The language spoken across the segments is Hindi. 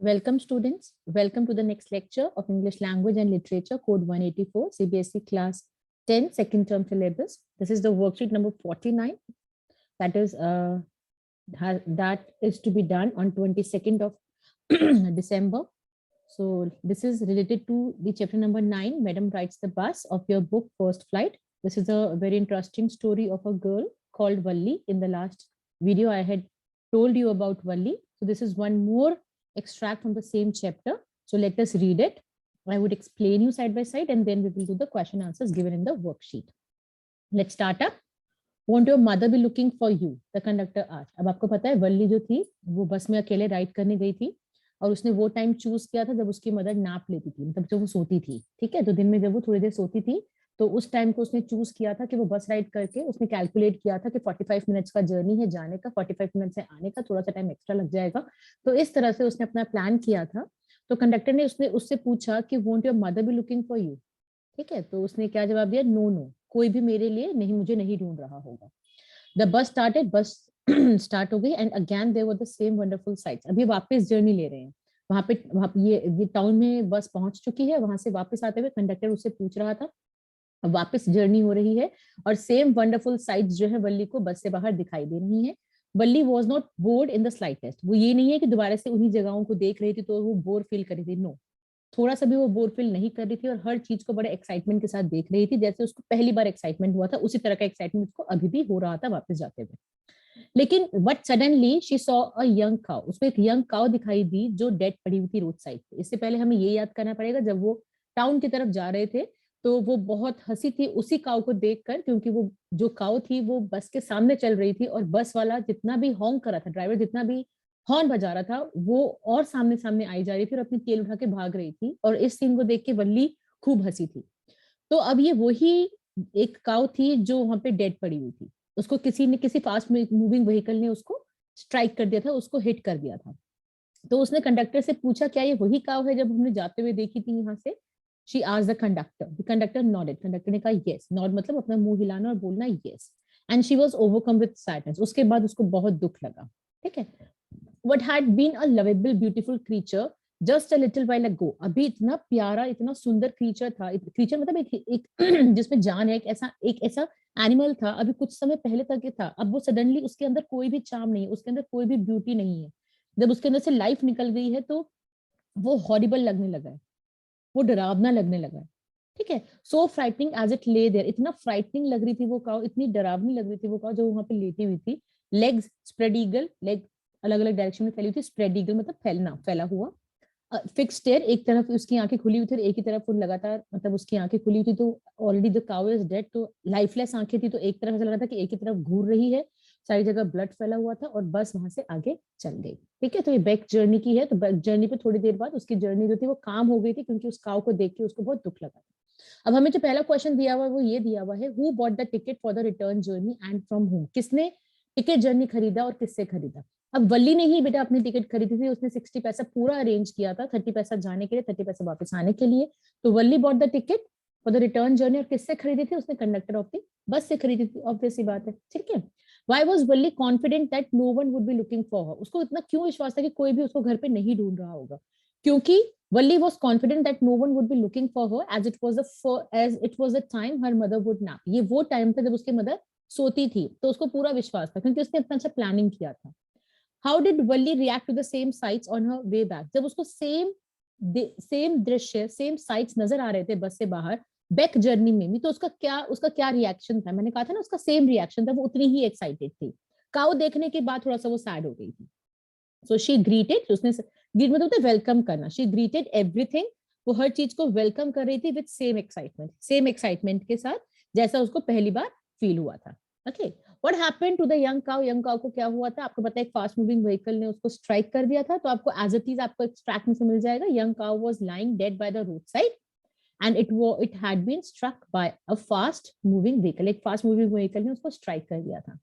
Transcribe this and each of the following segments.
Welcome students. Welcome to the next lecture of English Language and Literature, Code 184, CBSE Class 10, second term syllabus. This is the worksheet number 49. That is to be done on 22nd of December. So this is related to the chapter number 9, Madam Rides the Bus, of your book First Flight. This is a very interesting story of a girl called Valli. In the last video, I had told you about Valli. So this is one more extract from the same chapter. So let us read it. I would explain you side by side and then we will do the question answers given in the worksheet. Let's start up. Won't your mother be looking for you? The conductor asked. अब आपको पता है वल्ली जो थी वो बस में अकेले राइड करने गई थी और उसने वो टाइम चूज किया था जब उसकी मदर नाप लेती थी, मतलब जब वो सोती थी। ठीक है, तो दिन में जब वो थोड़ी देर सोती थी तो उस टाइम को उसने चूज किया था कि वो बस राइड करके उसने कैलकुलेट किया था कि 45 मिनट्स का जर्नी है जाने का, 45 मिनट से आने का, थोड़ा सा टाइम एक्स्ट्रा लग जाएगा। तो इस तरह से उसने अपना प्लान किया था। तो कंडक्टर ने उससे पूछा कि won't your mother B looking for you. ठीक है, तो उसने क्या जवाब दिया? नो नो, कोई भी मेरे लिए नहीं, मुझे नहीं ढूंढ रहा होगा। द बस स्टार्टेड, बस स्टार्ट हो गई and again there were the same wonderful sights. अभी वापस जर्नी ले रहे हैं, वहां पे ये टाउन में बस पहुंच चुकी है। वहां से वापस आते हुए कंडक्टर उससे पूछ रहा था, वापस जर्नी हो रही है और सेम वंडरफुल साइट्स जो है वल्ली को बस से बाहर दिखाई दे रही है। Valli was not bored in the slightest. वो ये नहीं है कि दोबारा से उन्हीं जगहों को देख रही थी तो वो बोर फील कर रही थी। नो, थोड़ा सा भी वो बोर फील नहीं कर रही थी और हर चीज को बड़े एक्साइटमेंट के साथ देख रही थी। जैसे उसको पहली बार एक्साइटमेंट हुआ था उसी तरह का एक्साइटमेंट उसको अभी भी हो रहा था वापस जाते हुए। लेकिन but suddenly she saw a young cow. उसको एक यंग काउ दिखाई दी जो डेड पड़ी हुई थी रोड साइड पे। इससे पहले हमें ये याद करना पड़ेगा, जब वो टाउन की तरफ जा रहे थे तो वो बहुत हंसी थी उसी काउ को देखकर, क्योंकि वो जो काउ थी वो बस के सामने चल रही थी और बस वाला जितना भी हॉर्न कर रहा था, ड्राइवर जितना भी हॉर्न बजा रहा था, वो और सामने सामने आई जा रही थी और अपनी टेल उठा के भाग रही थी। और इस सीन को देख के वल्ली खूब हंसी थी। तो अब ये वही एक काउ थी जो वहां पे डेड पड़ी हुई थी। उसको किसी फास्ट मूविंग व्हीकल ने उसको स्ट्राइक कर दिया था, उसको हिट कर दिया था। तो उसने कंडक्टर से पूछा, क्या ये वही काउ है जब हमने जाते हुए देखी थी यहाँ से? She asked the conductor. The conductor nodded. Conductor ने कहा यस। नॉड मतलब अपना मुंह हिलाना और बोलना yes. And she was overcome with sadness. उसके बाद उसको बहुत दुख लगा। ठीक है, what had been a lovable beautiful creature just a little while ago। अभी इतना प्यारा इतना सुंदर क्रीचर था, क्रीचर मतलब एक जिसमें जान है, एक ऐसा एनिमल था अभी कुछ समय पहले तक था। अब वो सडनली उसके अंदर कोई भी चार्म नहीं है, उसके अंदर कोई भी ब्यूटी नहीं है। जब उसके अंदर से लाइफ निकल गई है तो वो हॉरिबल लगने लगा है, वो डरावना लगने लगा है। ठीक है, so frightening as it lay there. इतना फ्राइटनिंग लग रही थी वो काउ, इतनी डरावनी लग रही थी वो काउ जो वहां पे लेटी हुई थी। लेग्स स्प्रेड ईगल, लेग अलग अलग डायरेक्शन में फैली हुई थी। स्प्रेड ईगल मतलब फैलना, फैला हुआ। फिक्स स्टेयर, एक तरफ उसकी आंखें खुली हुई थी और एक ही तरफ वो लगातार मतलब उसकी आंखें खुली हुई थी। तो already the cow is dead, तो लाइफलेस आंखें थी। तो एक तरफ ऐसा लग रहा था कि एक ही तरफ घूर रही है, सारी जगह ब्लड फैला हुआ था और बस वहां से आगे चल गई। ठीक है, तो ये बैक जर्नी की है। तो बैक जर्नी पे थोड़ी देर बाद उसकी जर्नी जो थी वो काम हो गई थी, क्योंकि उस काउ को देख के उसको बहुत दुख लगा। अब हमें जो पहला क्वेश्चन दिया हुआ है वो ये दिया हुआ है, who bought the ticket for the return journey and from home. किसने टिकट जर्नी खरीदा और किससे खरीदा? अब वल्ली ने ही बेटा अपनी टिकट खरीदी थी। उसने 60 पैसा पूरा अरेंज किया था, 30 पैसा जाने के लिए, 30 पैसा वापस आने के लिए। तो Valli bought the ticket for the return journey. और किससे खरीदी थी? उसने कंडक्टर ऑफ द बस से खरीदी थी, ऑब्वियस सी बात है। ठीक है, why was Valli confident that no one would be looking for her. उसको इतना क्यों विश्वास था कि कोई भी उसको घर पे नहीं ढूंढ रहा होगा? क्योंकि Valli was confident that no one would be looking for her as it was the time her mother would nap। ये वो टाइम था जब उसकी मदर सोती थी, तो उसको पूरा विश्वास था क्योंकि उसने इतना अच्छा प्लानिंग किया था। How did Valli react to the same sights on her way back? जब उसको सेम दृश्य, सेम साइट्स नजर आ रहे थे बस से बाहर बैक जर्नी में भी, तो उसका क्या रिएक्शन था? मैंने कहा था ना उसका सेम रिएक्शन था, वो उतनी ही एक्साइटेड थी। काउ देखने के बाद थोड़ा सा वो सैड हो गई थी। सो शी ग्रीटेड, उसने ग्रीट मतलब होता है वेलकम करना। शी ग्रीटेड एवरीथिंग, वो हर चीज को वेलकम कर रही थी विद सेम एक्साइटमेंट के साथ जैसा उसको पहली बार फील हुआ था। Okay, what happened to the young cow? Young cow को क्या हुआ था? आपको पता है एक फास्ट मूविंग व्हीकल ने उसको स्ट्राइक कर दिया था। तो आपको एज इट इज आपको एक्सट्रैक्ट में से मिल जाएगा, young cow was lying dead by the road side and it had been struck by a fast moving vehicle. एक फास्ट मूविंग व्हीकल ने उसको स्ट्राइक कर दिया था।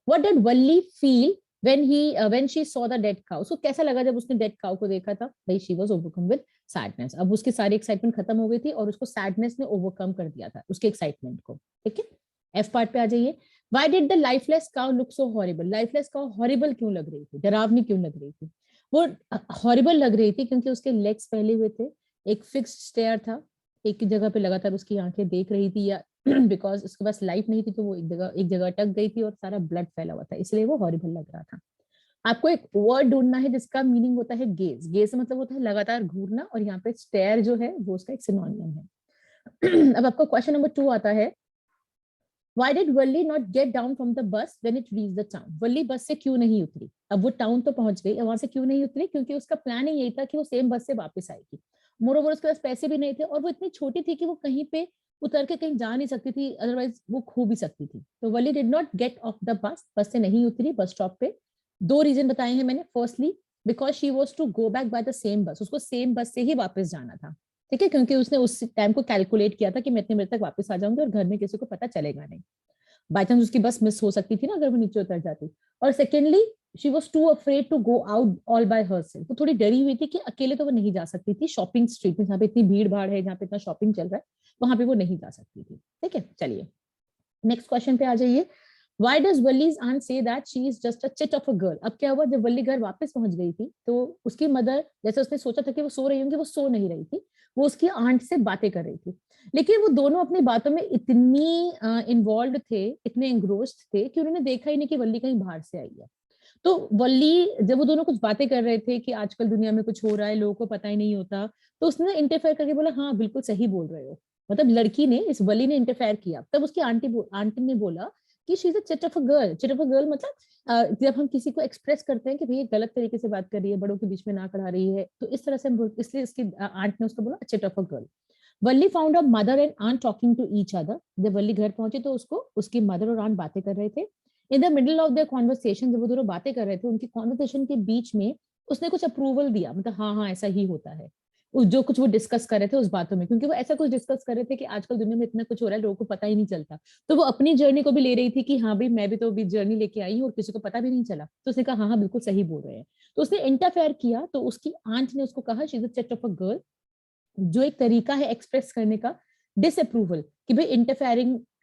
What did Valli feel when she saw the dead cow? उसको कैसा लगा जब उसने डेड काउ को देखा था? भाई she was overcome with sadness। अब उसकी सारी एक्साइटमेंट खत्म हो गई थी और उसको सैडनेस ने ओवरकम कर दिया था उसके एक्साइटमेंट को। ठीक है, एफ पार्ट पे आ जाइए। Why did the lifeless cow look so horrible? Lifeless cow horrible क्यों लग रही थी, डरावनी क्यों लग रही थी? वो हॉरिबल लग रही थी क्योंकि उसके लेग्स फैले हुए थे, एक फिक्स्ड स्टेयर था, एक जगह पे लगातार उसकी आंखें देख रही थी, या बिकॉज उसके पास लाइट नहीं थी तो वो एक जगह अटक गई थी और सारा ब्लड फैला हुआ था, इसलिए वो हॉरिबल लग रहा था। आपको एक वर्ड ढूंढना है जिसका मीनिंग होता है गेज। गेज मतलब होता है लगातार घूरना, और यहाँ पे स्टेयर जो है वो उसका एक सिनोनिम है। अब आपका क्वेश्चन नंबर 2 आता है, Why did Valli not get down from the bus when it reached the town? वल्ली बस से क्यों नहीं उतरी? अब वो टाउन तो पहुंच गई, वहां से क्यों नहीं उतरी? क्योंकि उसका प्लान ही यही था कि वो सेम बस से वापस आएगी। मोरोवर उसके पास पैसे भी नहीं थे, और वो इतनी छोटी थी कि वो कहीं पे उतर के कहीं जा नहीं सकती थी, अदरवाइज वो खो भी सकती थी। तो Valli did not get off the bus, bus से नहीं उतरी बस स्टॉप पे। 2 रीजन बताए हैं मैंने। Firstly, because she was to go back by the same bus, उसको सेम बस से ही वापस जाना था। ठीक है, क्योंकि उसने उस टाइम को कैलकुलेट किया था कि मैं इतने बजे तक वापस आ जाऊंगी और घर में किसी को पता चलेगा नहीं। बाई चांस उसकी बस मिस हो सकती थी ना अगर वो नीचे उतर जाती। और secondly, she was too afraid to go out all by herself, वो थोड़ी डरी हुई थी कि अकेले तो वो नहीं जा सकती थी शॉपिंग स्ट्रीट में, जहाँ पे इतनी भीड़ भाड़ है, जहाँ पे इतना शॉपिंग चल रहा है, वहां पे वो नहीं जा सकती थी। ठीक है, चलिए नेक्स्ट क्वेश्चन पे आ जाइए। Why does Wally's aunt say that she is just a chit of a girl? अब क्या हुआ, जब वल्ली घर वापस पहुंच गई थी तो उसकी मदर, जैसे उसने सोचा था कि वो सो रही होंगी, वो सो नहीं रही थी, वो उसकी आंट से बातें कर रही थी। लेकिन वो दोनों अपनी बातों में इतनी इन्वॉल्व थे, इतने engrossed थे कि उन्होंने देखा ही नहीं कि वल्ली कहीं बाहर से आई है। तो वल्ली, जब वो दोनों कुछ बातें कर रहे थे कि आजकल दुनिया में कुछ हो रहा है, लोगों को पता ही नहीं होता, तो उसने इंटरफेयर करके बोला, हाँ बिल्कुल सही बोल रहे हो। मतलब लड़की ने, इस वली ने इंटरफेयर किया। तब उसकी आंटी ने बोला कि she is a chit of a girl. Chit of a girl मतलब जब हम किसी को एक्सप्रेस करते हैं कि भैया गलत तरीके से बात कर रही है, बड़ों के बीच में नाक अड़ा रही है, तो इस तरह से हम इसलिए इसकी आंट ने उसको बोला chit of a girl. Valli found a mother and aunt talking to each other. जब वल्ली घर पहुंची तो उसको उसकी मदर और आंट बातें कर रहे थे। In the middle of the conversation, जब वो दोनों बातें कर रहे थे, उनकी कॉन्वर्सेशन के बीच में उसने कुछ अप्रूवल दिया, मतलब हाँ हाँ ऐसा ही होता है। जो कुछ वो डिस्कस कर रहे थे उस बातों में, क्योंकि वो ऐसा कुछ डिस्कस कर रहे थे कि आजकल दुनिया में इतना कुछ हो रहा है, लोगों को पता ही नहीं चलता। तो वो अपनी जर्नी को भी ले रही थी कि हाँ भाई मैं भी तो अभी जर्नी लेके आई हूँ और किसी को पता भी नहीं चला। तो उसने कहा हाँ हाँ बिल्कुल सही बोल रहे हैं। तो उसने इंटरफेयर किया, तो उसकी आंट ने उसको कहा शी इज अ चट ऑफ अ गर्ल, जो एक तरीका है एक्सप्रेस करने का डिसअप्रूवल, कि भाई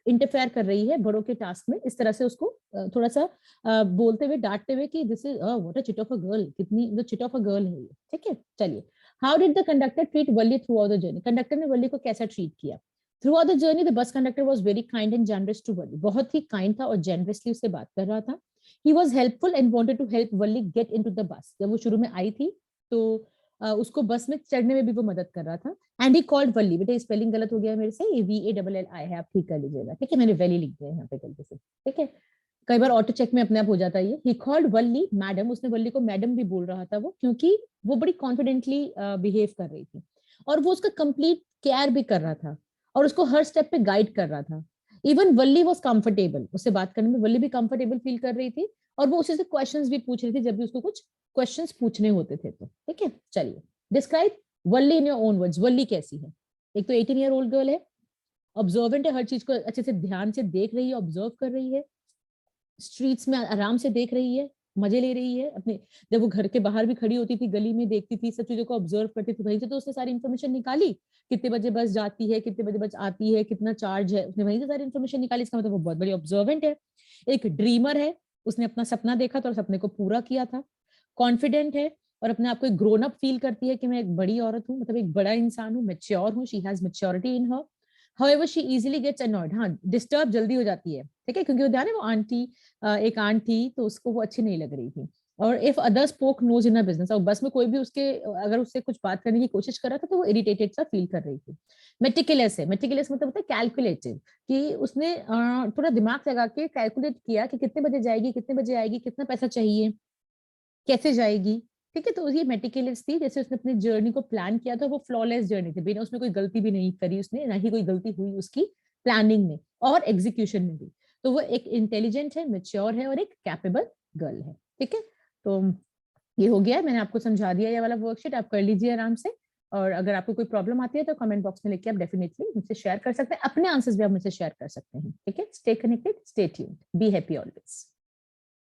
इंटरफेयर कर रही है बड़ों के टास्क में, इस तरह से उसको थोड़ा सा बोलते हुए, डांटते हुए कि this is what a chit of a girl, कितनी the chit of a girl है ये। ठीक है, चलिए। How did the conductor treat Valli throughout the journey? Conductor ने वल्ली को कैसा ट्रीट किया? Throughout the journey the bus conductor was very kind and generous to Valli, बहुत ही काइंड था और जेनरसली उससे बात कर रहा था। He was helpful and wanted to help Valli get into the bus. जब वो शुरू में आई थी तो उसको बस में चढ़ने में भी वो मदद कर रहा था। एंड ही कॉल्ड वल्ली, बेटा स्पेलिंग गलत हो गया मेरे से, ये VALLI है, आप ठीक कर लीजिएगा। ठीक है, मैंने वैली लिख दिया यहाँ पे गलती से। ठीक है, कई बार ऑटो चेक में अपने आप हो जाता है ये। ही कॉल्ड वल्ली मैडम, उसने वल्ली को मैडम भी बोल रहा था वो, क्योंकि वो बड़ी कॉन्फिडेंटली बिहेव कर रही थी, और वो उसका कंप्लीट केयर भी कर रहा था, और उसको हर स्टेप पे गाइड कर रहा था। इवन वल्ली वॉज कंफर्टेबल, उससे बात करने में वल्ली भी कंफर्टेबल फील कर रही थी, और वो उसी से क्वेश्चंस भी पूछ रही थी जब भी उसको कुछ क्वेश्चंस पूछने होते थे। तो ठीक है, चलिए describe Valli in your own words. Valli कैसी है? एक तो 18 ईयर ओल्ड गर्ल है, ऑब्जर्वेंट है, हर चीज को अच्छे से ध्यान से देख रही है, ऑब्जर्व कर रही है, स्ट्रीट्स में आराम से देख रही है, मजे ले रही है अपने। जब वो घर के बाहर भी खड़ी होती थी, गली में देखती थी, सब चीजों को ऑब्जर्व करती थी वहीं से, तो उसने सारी इन्फॉर्मेशन निकाली, कितने बजे बस जाती है, कितने बजे बस आती है, कितना चार्ज है, उसने वहीं से सारी इन्फॉर्मेशन निकाली। इसका मतलब वो बहुत बड़ी ऑब्जर्वेंट है। एक ड्रीमर है, उसने अपना सपना देखा था और सपने को पूरा किया था। कॉन्फिडेंट है, और अपने आप को एक ग्रोन अप फील करती है कि मैं एक बड़ी औरत हूँ, मतलब एक बड़ा इंसान हूँ, मेच्योर हूँ, she has maturity in her. However she easily gets annoyed, हाँ डिस्टर्ब जल्दी हो जाती है। ठीक है, क्योंकि वो ध्यान है वो आंटी, एक आंट थी, तो उसको वो अच्छी नहीं लग रही थी। और if other spoke nose in a business, और बस में कोई भी उसके अगर उससे कुछ बात करने की कोशिश कर रहा था तो वो इरिटेटेड सा फील कर रही थी। मेटिकुलस है, मेटिकुलस मतलब होता है कैलकुलेटिव, कि उसने थोड़ा दिमाग लगा के कैलकुलेट किया कि कितने बजे जाएगी, कितने बजे आएगी, कितना पैसा चाहिए, कैसे जाएगी। ठीक है, तो ये मेटिकुलस थी, जैसे उसने अपनी जर्नी को प्लान किया था, वो फ्लॉलेस जर्नी थी, बिना उसमें कोई गलती भी नहीं करी उसने, ना ही कोई गलती हुई उसकी प्लानिंग में और एग्जीक्यूशन में भी। तो वो एक इंटेलिजेंट है, मेच्योर है, और एक कैपेबल गर्ल है। ठीक है, तो ये हो गया है, मैंने आपको समझा दिया ये वाला वर्कशीट, आप कर लीजिए आराम से। और अगर आपको कोई प्रॉब्लम आती है तो कमेंट बॉक्स में लिख के आप डेफिनेटली मुझसे शेयर कर सकते हैं, अपने आंसर्स भी आप मुझसे शेयर कर सकते हैं। ठीक है, stay connected, stay tuned, be happy always.